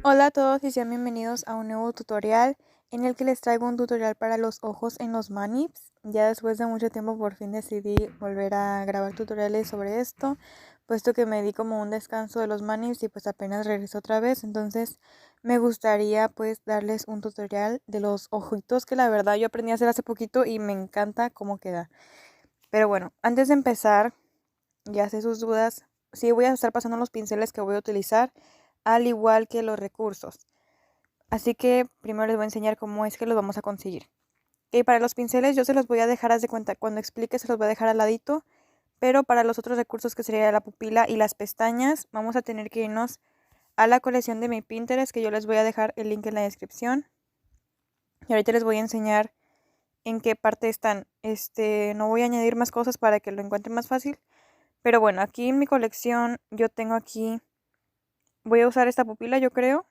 Hola a todos y sean bienvenidos a un nuevo tutorial en el que les traigo un tutorial para los ojos en los manips. Ya después de mucho tiempo por fin decidí volver a grabar tutoriales sobre esto, puesto que me di como un descanso de los manips y pues apenas regreso otra vez. Entonces me gustaría pues darles un tutorial de los ojitos que la verdad yo aprendí a hacer hace poquito y me encanta cómo queda. Pero bueno, antes de empezar, ya sé sus dudas, sí voy a estar pasando los pinceles que voy a utilizar, al igual que los recursos. Así que primero les voy a enseñar cómo es que los vamos a conseguir. Y para los pinceles yo se los voy a dejar, haz de cuenta, cuando explique se los voy a dejar al ladito, pero para los otros recursos que sería la pupila y las pestañas, vamos a tener que irnos a la colección de mi Pinterest, que yo les voy a dejar el link en la descripción. Y ahorita les voy a enseñar en qué parte están. No voy a añadir más cosas para que lo encuentren más fácil. Pero bueno, aquí en mi colección yo tengo aquí, voy a usar esta pupila yo creo.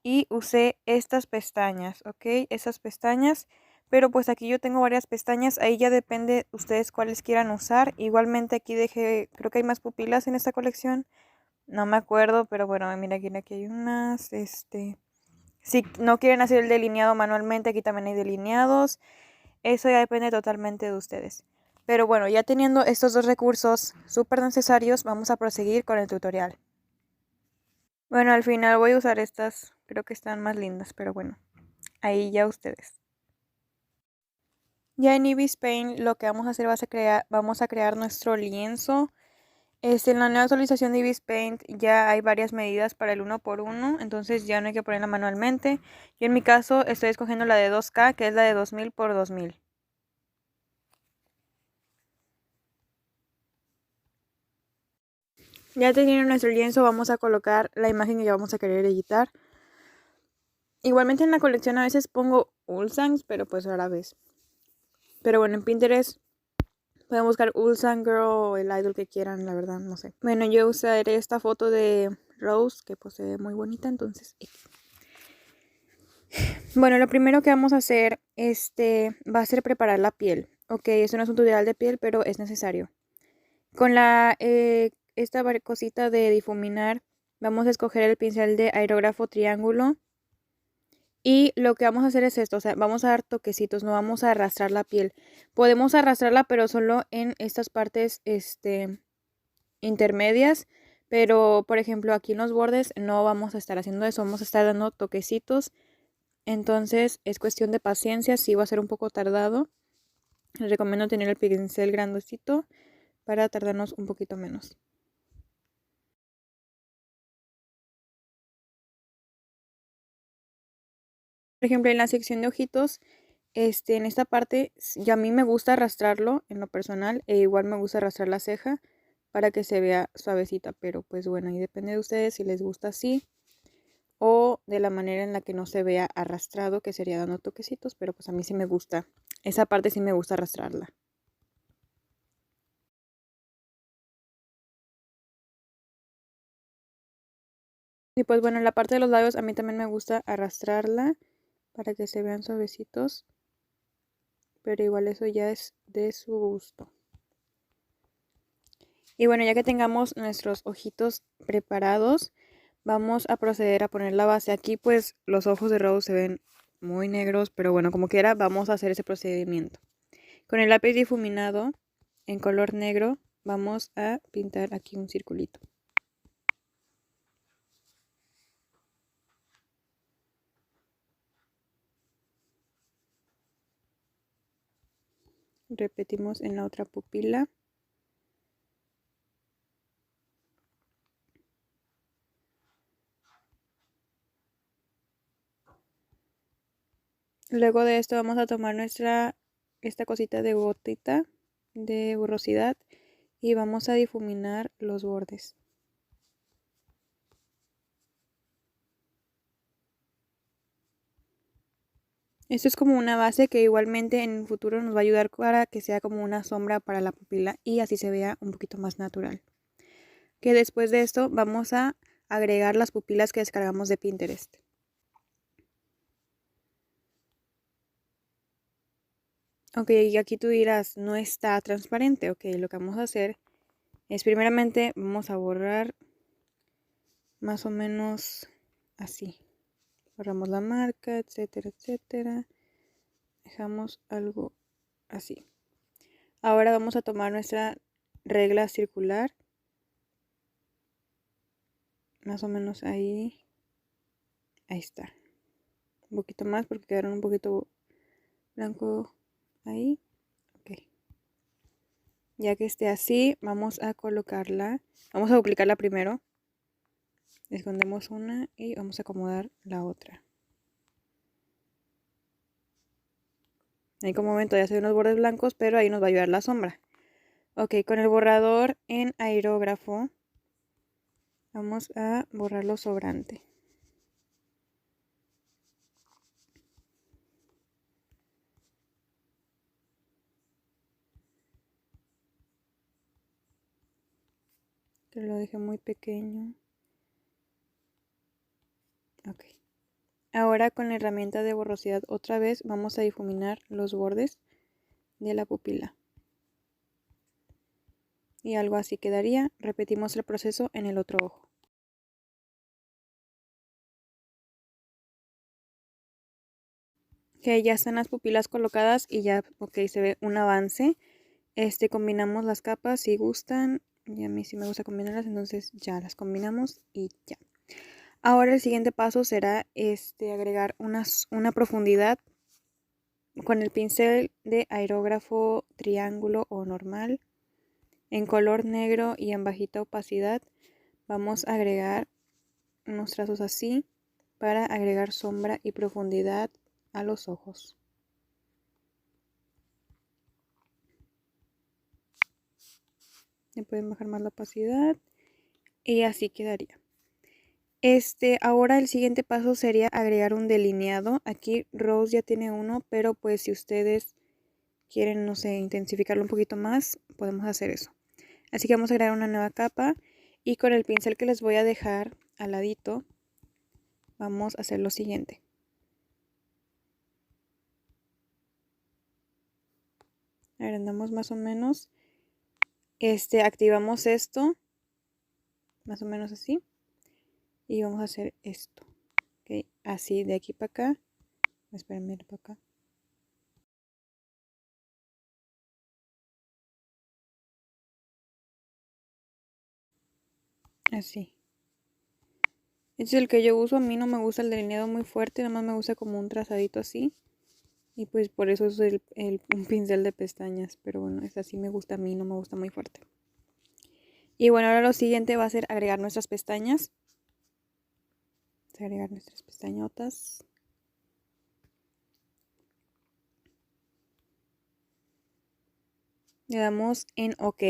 Y usé estas pestañas, ¿ok? Esas pestañas. Pero pues aquí yo tengo varias pestañas. Ahí ya depende ustedes cuáles quieran usar. Igualmente aquí dejé, creo que hay más pupilas en esta colección. No me acuerdo, pero bueno, mira aquí hay unas. Si no quieren hacer el delineado manualmente, aquí también hay delineados. Eso ya depende totalmente de ustedes. Pero bueno, ya teniendo estos dos recursos súper necesarios, vamos a proseguir con el tutorial. Bueno, al final voy a usar estas, creo que están más lindas, pero bueno, ahí ya ustedes. Ya en Ibis Paint lo que vamos a hacer vamos a crear nuestro lienzo. En la nueva actualización de Ibis Paint ya hay varias medidas para el 1x1, entonces ya no hay que ponerla manualmente. Yo en mi caso estoy escogiendo la de 2K, que es la de 2000x2000. Ya teniendo nuestro lienzo vamos a colocar la imagen que vamos a querer editar. Igualmente en la colección a veces pongo Ulsangs, pero pues rara vez. Pero bueno, en Pinterest pueden buscar Ulsan Girl o el idol que quieran, la verdad, no sé. Bueno, yo usaré esta foto de Rose, que pues se ve muy bonita, entonces. Bueno, lo primero que vamos a hacer, va a ser preparar la piel. Ok, eso no es un tutorial de piel, pero es necesario. Con esta cosita de difuminar, vamos a escoger el pincel de aerógrafo triángulo. Y lo que vamos a hacer es esto, o sea, vamos a dar toquecitos, no vamos a arrastrar la piel. Podemos arrastrarla, pero solo en estas partes, intermedias. Pero, por ejemplo, aquí en los bordes no vamos a estar haciendo eso, vamos a estar dando toquecitos. Entonces, es cuestión de paciencia, sí va a ser un poco tardado. Les recomiendo tener el pincel grandecito para tardarnos un poquito menos. Por ejemplo, en la sección de ojitos, en esta parte, ya a mí me gusta arrastrarlo en lo personal, e igual me gusta arrastrar la ceja para que se vea suavecita, pero pues bueno, ahí depende de ustedes si les gusta así o de la manera en la que no se vea arrastrado, que sería dando toquecitos, pero pues a mí sí me gusta, esa parte sí me gusta arrastrarla. Y pues bueno, en la parte de los labios a mí también me gusta arrastrarla para que se vean suavecitos, pero igual eso ya es de su gusto. Y bueno, ya que tengamos nuestros ojitos preparados, vamos a proceder a poner la base. Aquí pues los ojos de Rose se ven muy negros, pero bueno, como quiera, vamos a hacer ese procedimiento. Con el lápiz difuminado en color negro, vamos a pintar aquí un circulito. Repetimos en la otra pupila. Luego de esto vamos a tomar esta cosita de gotita de borrosidad y vamos a difuminar los bordes. Esto es como una base que igualmente en el futuro nos va a ayudar para que sea como una sombra para la pupila y así se vea un poquito más natural. Que después de esto vamos a agregar las pupilas que descargamos de Pinterest. Ok, y aquí tú dirás, no está transparente. Ok, lo que vamos a hacer Primeramente vamos a borrar más o menos así. Borramos la marca, etcétera, etcétera. Dejamos algo así. Ahora vamos a tomar nuestra regla circular. Más o menos ahí. Ahí está. Un poquito más porque quedaron un poquito blanco ahí. Ok. Ya que esté así, vamos a colocarla. Vamos a duplicarla primero. Escondemos una y vamos a acomodar la otra. Ahí como ven todavía se ven los bordes blancos, pero ahí nos va a ayudar la sombra. Ok, con el borrador en aerógrafo vamos a borrar lo sobrante. Que lo dejé muy pequeño. Ok. Ahora con la herramienta de borrosidad otra vez vamos a difuminar los bordes de la pupila. Y algo así quedaría. Repetimos el proceso en el otro ojo. Que ya están las pupilas colocadas y ya, ok, se ve un avance. Combinamos las capas si gustan. Y a mí sí me gusta combinarlas, entonces ya las combinamos y ya. Ahora el siguiente paso será agregar una profundidad con el pincel de aerógrafo triángulo o normal en color negro y en bajita opacidad. Vamos a agregar unos trazos así para agregar sombra y profundidad a los ojos. Le pueden bajar más la opacidad y así quedaría. Ahora el siguiente paso sería agregar un delineado. Aquí Rose ya tiene uno, pero pues si ustedes quieren, no sé, intensificarlo un poquito más, podemos hacer eso. Así que vamos a agregar una nueva capa y con el pincel que les voy a dejar al ladito, vamos a hacer lo siguiente. Agrandamos más o menos. Activamos esto, más o menos así. Y vamos a hacer esto. ¿Okay? Así de aquí para acá. Espérenme para acá. Así. Este es el que yo uso. A mí no me gusta el delineado muy fuerte. Nada más me gusta como un trazadito así. Y pues por eso es un pincel de pestañas. Pero bueno, es así me gusta a mí. No me gusta muy fuerte. Y bueno, ahora lo siguiente va a ser agregar nuestras pestañas. Vamos a agregar nuestras pestañotas. Le damos en OK.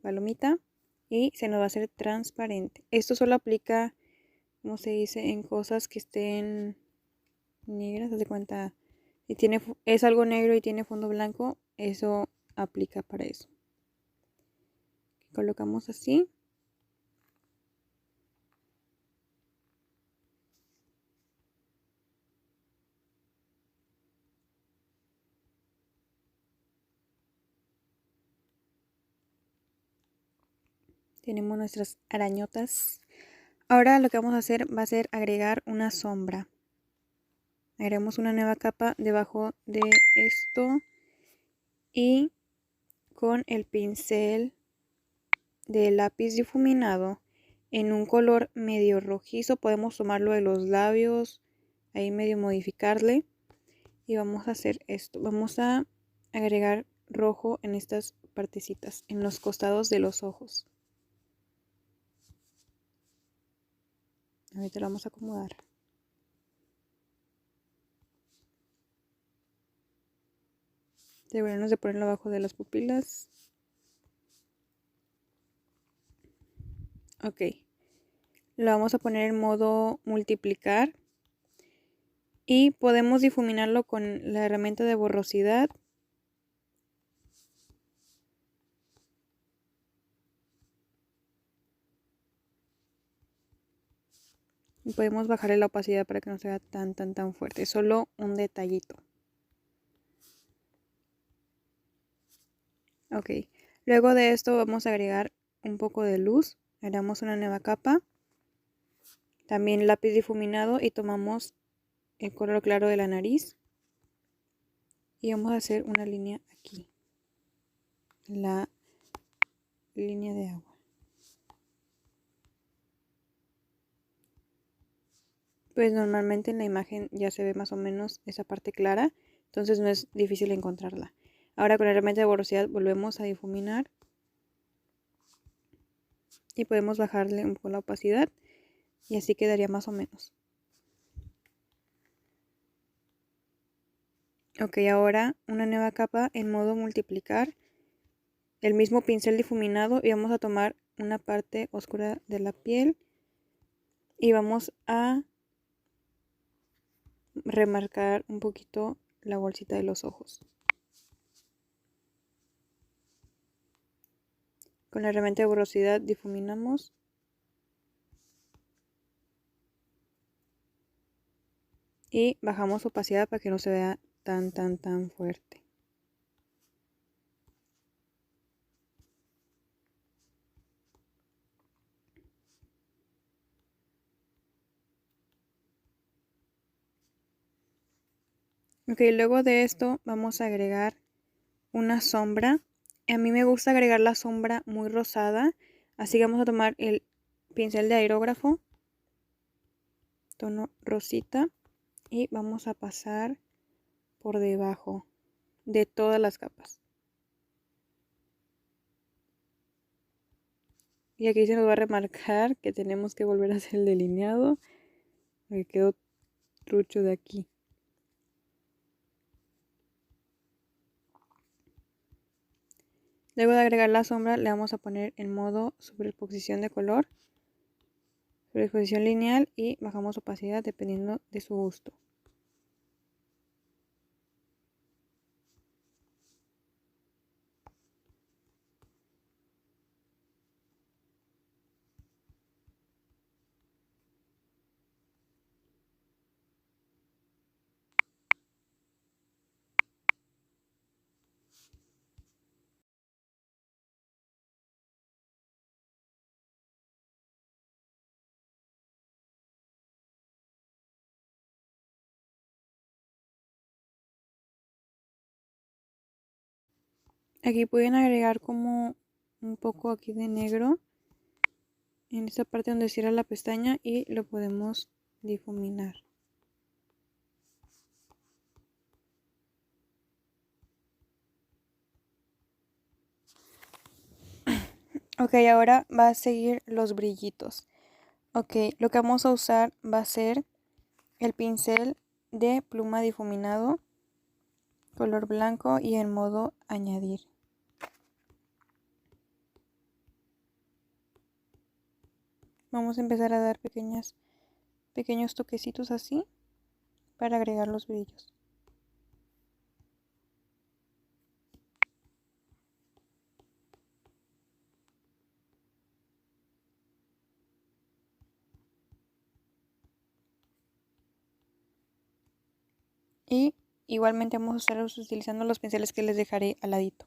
Palomita. Y se nos va a hacer transparente. Esto solo aplica, como se dice, en cosas que estén negras. Haz de cuenta, si es algo negro y tiene fondo blanco, eso aplica para eso. Colocamos así. Tenemos nuestras arañotas. Ahora lo que vamos a hacer va a ser agregar una sombra. Agregamos una nueva capa debajo de esto. Y con el pincel de lápiz difuminado en un color medio rojizo podemos tomarlo de los labios, ahí medio modificarle. Y vamos a hacer esto. Vamos a agregar rojo en estas partecitas, en los costados de los ojos. Ahorita lo vamos a acomodar. Asegurarnos de ponerlo abajo de las pupilas. Ok. Lo vamos a poner en modo multiplicar. Y podemos difuminarlo con la herramienta de borrosidad. Y podemos bajarle la opacidad para que no sea tan fuerte. Solo un detallito. Ok. Luego de esto vamos a agregar un poco de luz, agregamos una nueva capa, también lápiz difuminado y tomamos el color claro de la nariz y vamos a hacer una línea aquí, la línea de agua. Pues normalmente en la imagen ya se ve más o menos esa parte clara, entonces no es difícil encontrarla. Ahora con el herramienta de borrosidad volvemos a difuminar y podemos bajarle un poco la opacidad y así quedaría más o menos. Ok, ahora una nueva capa en modo multiplicar, el mismo pincel difuminado y vamos a tomar una parte oscura de la piel y vamos a remarcar un poquito la bolsita de los ojos. Con la herramienta de borrosidad difuminamos y bajamos opacidad para que no se vea tan fuerte. Ok, luego de esto vamos a agregar una sombra. A mí me gusta agregar la sombra muy rosada, así que vamos a tomar el pincel de aerógrafo, tono rosita, y vamos a pasar por debajo de todas las capas. Y aquí se nos va a remarcar que tenemos que volver a hacer el delineado, porque quedó trucho de aquí. Luego de agregar la sombra le vamos a poner en modo superposición de color, superposición lineal y bajamos opacidad dependiendo de su gusto. Aquí pueden agregar como un poco aquí de negro en esta parte donde cierra la pestaña y lo podemos difuminar. Ok, ahora va a seguir los brillitos. Ok, lo que vamos a usar va a ser el pincel de pluma difuminado, color blanco y en modo añadir. Vamos a empezar a dar pequeños toquecitos así para agregar los brillos. Y igualmente vamos a estar utilizando los pinceles que les dejaré al ladito.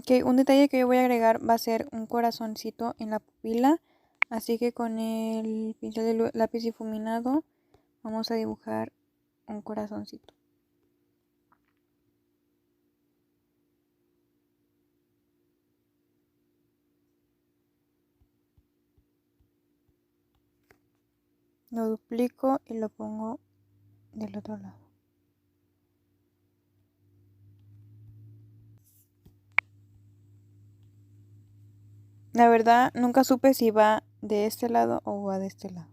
Ok, un detalle que yo voy a agregar va a ser un corazoncito en la pupila. Así que con el pincel de lápiz difuminado vamos a dibujar un corazoncito. Lo duplico y lo pongo del otro lado. La verdad, nunca supe si va de este lado o va de este lado.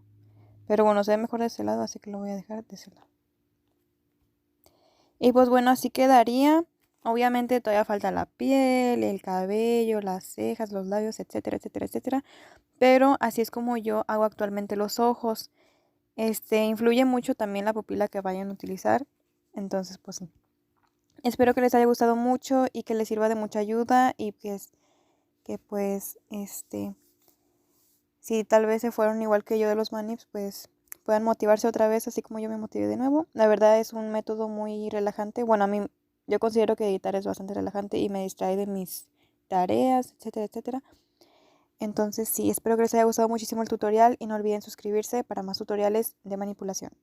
Pero bueno, se ve mejor de este lado, así que lo voy a dejar de ese lado. Y pues bueno, así quedaría. Obviamente todavía falta la piel, el cabello, las cejas, los labios, etcétera, etcétera, etcétera. Pero así es como yo hago actualmente los ojos. Influye mucho también la pupila que vayan a utilizar. Entonces, pues sí. Espero que les haya gustado mucho y que les sirva de mucha ayuda y que pues, si tal vez se fueron igual que yo de los manips, pues puedan motivarse otra vez, así como yo me motivé de nuevo. La verdad es un método muy relajante. Bueno, a mí yo considero que editar es bastante relajante y me distrae de mis tareas, etcétera, etcétera. Entonces sí, espero que les haya gustado muchísimo el tutorial y no olviden suscribirse para más tutoriales de manipulación.